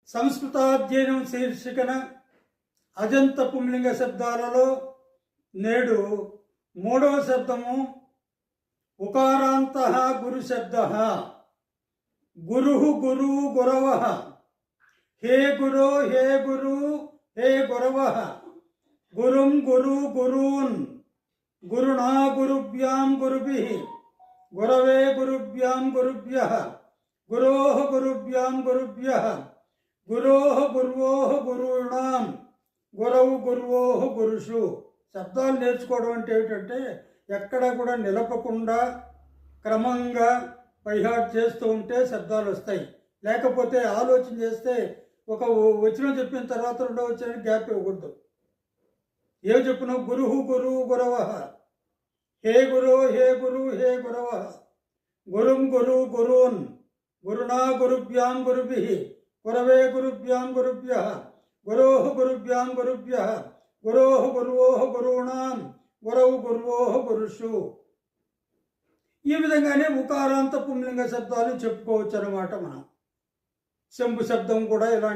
సంస్కృతాధ్యయనం శీర్షికన అజంత పుంలింగ శబ్దాలలో నేడు మూడవ శబ్దము ఉకారాంత గురు శబ్ద. గురు గురు గురవ. హే గురో హే గురు హే గురవ. గురుం గురు గురూన్. గురుణా గురుభ్యాం గురుభిః. గురవే గురుభ్యాం గురుభ్యః. గురోః గురుభ్యాం గురుభ్యః. గురోః గుర్వోః గురూణాం. గురవు గుర్వోః గురుషు. శబ్దాలు నేర్చుకోవడం అంటే ఏమిటంటే ఎక్కడ కూడా నిలపకుండా క్రమంగా బైహార్ట్ చేస్తూ ఉంటే శబ్దాలు వస్తాయి. లేకపోతే ఆలోచన చేస్తే ఒక వచనం చెప్పిన తర్వాత రెండో వచనానికి గ్యాప్ ఇవ్వకూడదు. ఏం చెప్పిన గురుహు గురు గురవ. హే గురు హే గురు హే గురవ. గురుం గురు గురూన్. గురుణా గురుభ్యాం గురుభిః. గురవే గురుభ్యాం గురుభ్యః. గురోః గురుభ్యాం గురుభ్యః. గురోః గుర్వోః గురూణాం. గురవు గుర్వోః గురుషు. ఈ విధంగానే ఉకారాంత పుంలింగ శబ్దాలు చెప్పుకోవచ్చు అన్నమాట. మనం శంభు శబ్దం కూడా ఇలాంటి